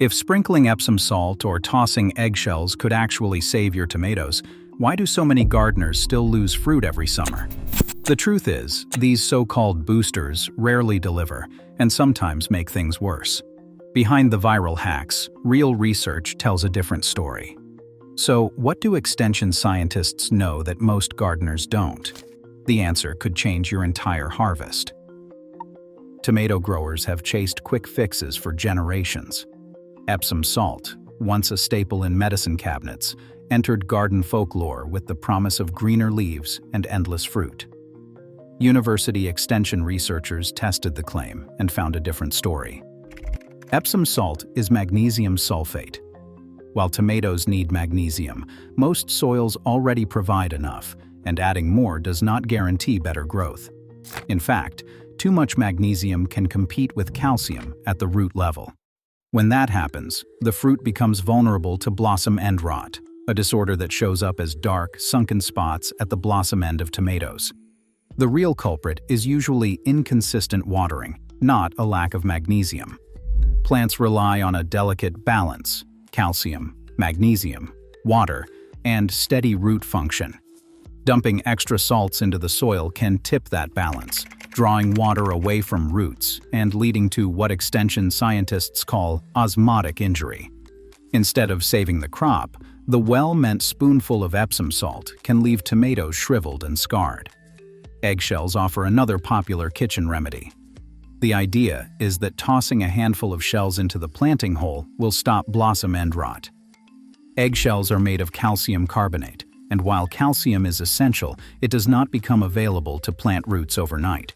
If sprinkling Epsom salt or tossing eggshells could actually save your tomatoes, why do so many gardeners still lose fruit every summer? The truth is, these so-called boosters rarely deliver and sometimes make things worse. Behind the viral hacks, real research tells a different story. So, what do extension scientists know that most gardeners don't? The answer could change your entire harvest. Tomato growers have chased quick fixes for generations. Epsom salt, once a staple in medicine cabinets, entered garden folklore with the promise of greener leaves and endless fruit. University extension researchers tested the claim and found a different story. Epsom salt is magnesium sulfate. While tomatoes need magnesium, most soils already provide enough, and adding more does not guarantee better growth. In fact, too much magnesium can compete with calcium at the root level. When that happens, the fruit becomes vulnerable to blossom end rot, a disorder that shows up as dark, sunken spots at the blossom end of tomatoes. The real culprit is usually inconsistent watering, not a lack of magnesium. Plants rely on a delicate balance: calcium, magnesium, water, and steady root function. Dumping extra salts into the soil can tip that balance, drawing water away from roots and leading to what extension scientists call osmotic injury. Instead of saving the crop, the well-meant spoonful of Epsom salt can leave tomatoes shriveled and scarred. Eggshells offer another popular kitchen remedy. The idea is that tossing a handful of shells into the planting hole will stop blossom end rot. Eggshells are made of calcium carbonate, and while calcium is essential, it does not become available to plant roots overnight.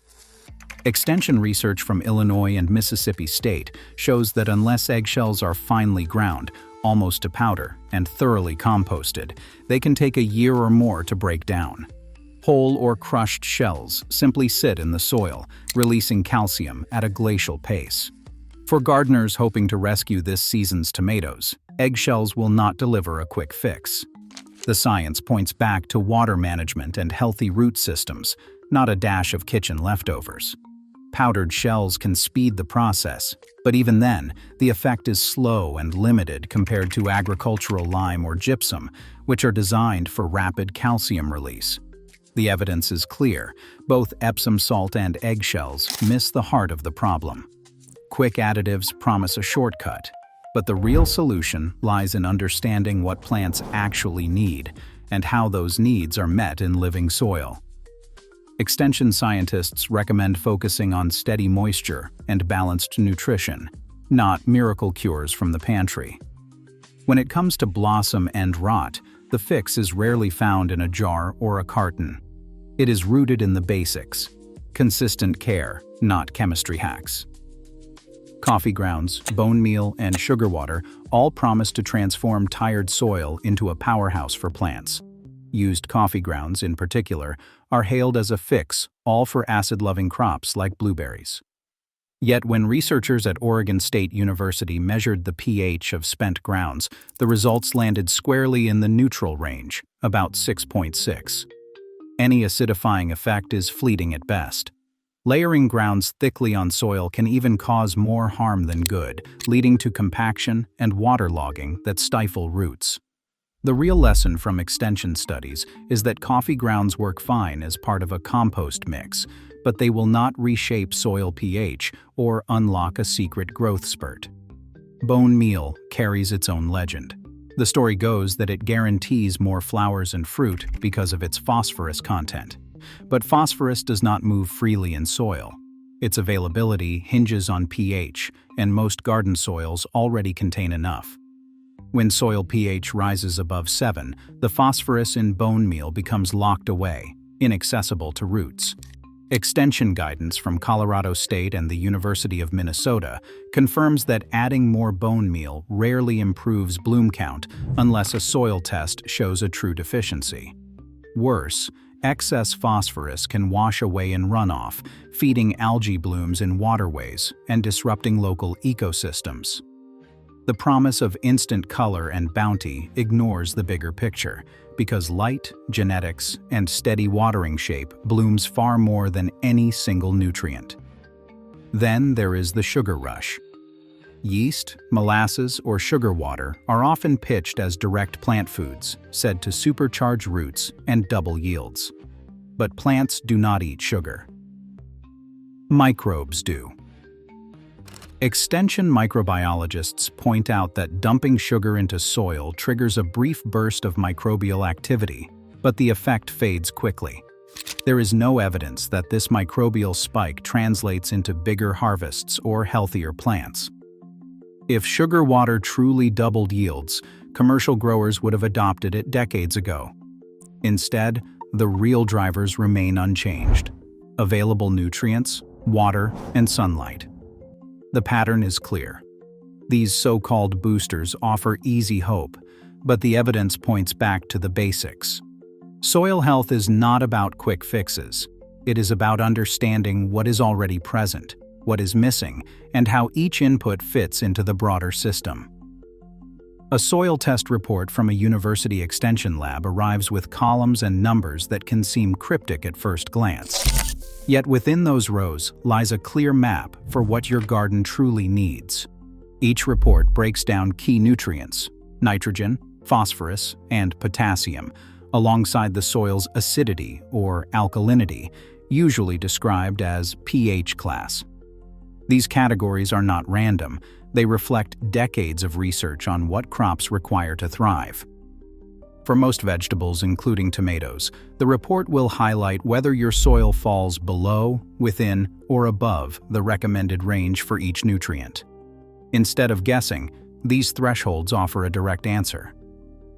Extension research from Illinois and Mississippi State shows that unless eggshells are finely ground, almost to powder, and thoroughly composted, they can take a year or more to break down. Whole or crushed shells simply sit in the soil, releasing calcium at a glacial pace. For gardeners hoping to rescue this season's tomatoes, eggshells will not deliver a quick fix. The science points back to water management and healthy root systems, not a dash of kitchen leftovers. Powdered shells can speed the process, but even then, the effect is slow and limited compared to agricultural lime or gypsum, which are designed for rapid calcium release. The evidence is clear: both Epsom salt and eggshells miss the heart of the problem. Quick additives promise a shortcut, but the real solution lies in understanding what plants actually need and how those needs are met in living soil. Extension scientists recommend focusing on steady moisture and balanced nutrition, not miracle cures from the pantry. When it comes to blossom end rot, the fix is rarely found in a jar or a carton. It is rooted in the basics: consistent care, not chemistry hacks. Coffee grounds, bone meal, and sugar water all promise to transform tired soil into a powerhouse for plants. Used coffee grounds, in particular, are hailed as a fix, all for acid-loving crops like blueberries. Yet when researchers at Oregon State University measured the pH of spent grounds, the results landed squarely in the neutral range, about 6.6. Any acidifying effect is fleeting at best. Layering grounds thickly on soil can even cause more harm than good, leading to compaction and waterlogging that stifle roots. The real lesson from extension studies is that coffee grounds work fine as part of a compost mix, but they will not reshape soil pH or unlock a secret growth spurt. Bone meal carries its own legend. The story goes that it guarantees more flowers and fruit because of its phosphorus content. But phosphorus does not move freely in soil. Its availability hinges on pH, and most garden soils already contain enough. When soil pH rises above 7, the phosphorus in bone meal becomes locked away, inaccessible to roots. Extension guidance from Colorado State and the University of Minnesota confirms that adding more bone meal rarely improves bloom count unless a soil test shows a true deficiency. Worse, excess phosphorus can wash away in runoff, feeding algae blooms in waterways and disrupting local ecosystems. The promise of instant color and bounty ignores the bigger picture, because light, genetics, and steady watering shape blooms far more than any single nutrient. Then there is the sugar rush. Yeast, molasses, or sugar water are often pitched as direct plant foods, said to supercharge roots and double yields. But plants do not eat sugar. Microbes do. Extension microbiologists point out that dumping sugar into soil triggers a brief burst of microbial activity, but the effect fades quickly. There is no evidence that this microbial spike translates into bigger harvests or healthier plants. If sugar water truly doubled yields, commercial growers would have adopted it decades ago. Instead, the real drivers remain unchanged: available nutrients, water, and sunlight. The pattern is clear. These so-called boosters offer easy hope, but the evidence points back to the basics. Soil health is not about quick fixes. It is about understanding what is already present, what is missing, and how each input fits into the broader system. A soil test report from a university extension lab arrives with columns and numbers that can seem cryptic at first glance. Yet within those rows lies a clear map for what your garden truly needs. Each report breaks down key nutrients: nitrogen, phosphorus, and potassium, alongside the soil's acidity or alkalinity, usually described as pH class. These categories are not random. They reflect decades of research on what crops require to thrive. For most vegetables, including tomatoes, the report will highlight whether your soil falls below, within, or above the recommended range for each nutrient. Instead of guessing, these thresholds offer a direct answer.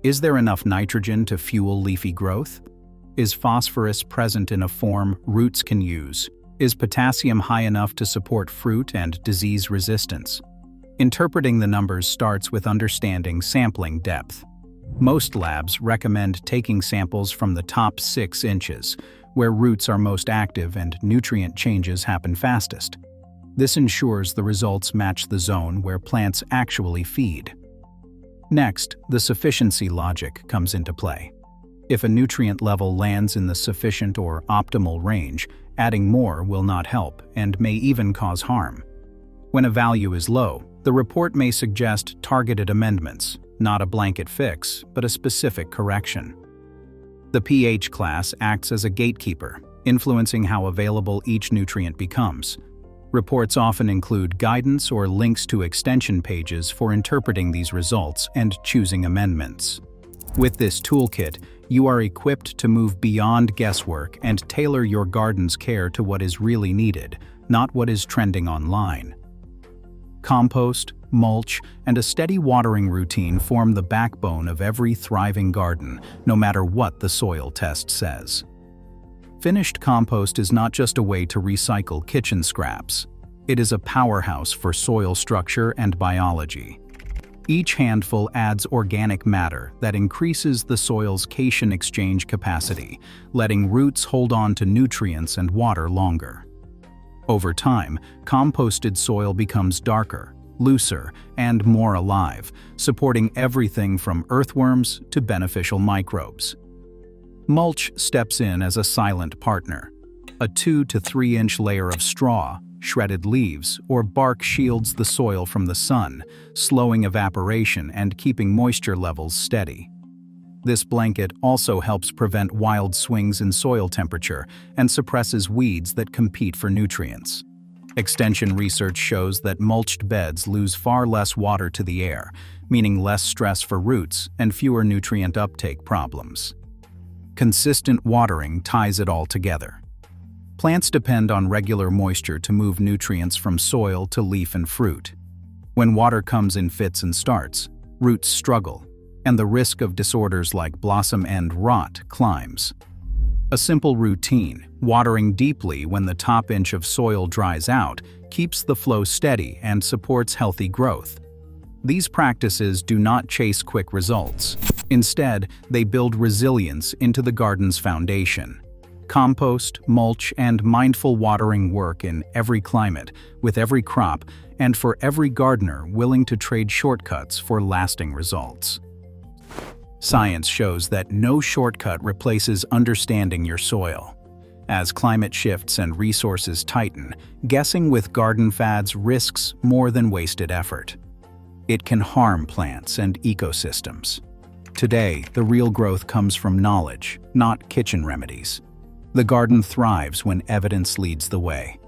Is there enough nitrogen to fuel leafy growth? Is phosphorus present in a form roots can use? Is potassium high enough to support fruit and disease resistance? Interpreting the numbers starts with understanding sampling depth. Most labs recommend taking samples from the top 6 inches, where roots are most active and nutrient changes happen fastest. This ensures the results match the zone where plants actually feed. Next, the sufficiency logic comes into play. If a nutrient level lands in the sufficient or optimal range, adding more will not help and may even cause harm. When a value is low, the report may suggest targeted amendments, not a blanket fix, but a specific correction. The pH class acts as a gatekeeper, influencing how available each nutrient becomes. Reports often include guidance or links to extension pages for interpreting these results and choosing amendments. With this toolkit, you are equipped to move beyond guesswork and tailor your garden's care to what is really needed, not what is trending online. Compost, mulch, and a steady watering routine form the backbone of every thriving garden, no matter what the soil test says. Finished compost is not just a way to recycle kitchen scraps. It is a powerhouse for soil structure and biology. Each handful adds organic matter that increases the soil's cation exchange capacity, letting roots hold on to nutrients and water longer. Over time, composted soil becomes darker, looser, and more alive, supporting everything from earthworms to beneficial microbes. Mulch steps in as a silent partner. A 2 to 3 inch layer of straw, shredded leaves, or bark shields the soil from the sun, slowing evaporation and keeping moisture levels steady. This blanket also helps prevent wild swings in soil temperature and suppresses weeds that compete for nutrients. Extension research shows that mulched beds lose far less water to the air, meaning less stress for roots and fewer nutrient uptake problems. Consistent watering ties it all together. Plants depend on regular moisture to move nutrients from soil to leaf and fruit. When water comes in fits and starts, roots struggle, and the risk of disorders like blossom end rot climbs. A simple routine, watering deeply when the top inch of soil dries out, keeps the flow steady and supports healthy growth. These practices do not chase quick results. Instead, they build resilience into the garden's foundation. Compost, mulch, and mindful watering work in every climate, with every crop, and for every gardener willing to trade shortcuts for lasting results. Science shows that no shortcut replaces understanding your soil. As climate shifts and resources tighten, guessing with garden fads risks more than wasted effort. It can harm plants and ecosystems. Today, the real growth comes from knowledge, not kitchen remedies. The garden thrives when evidence leads the way.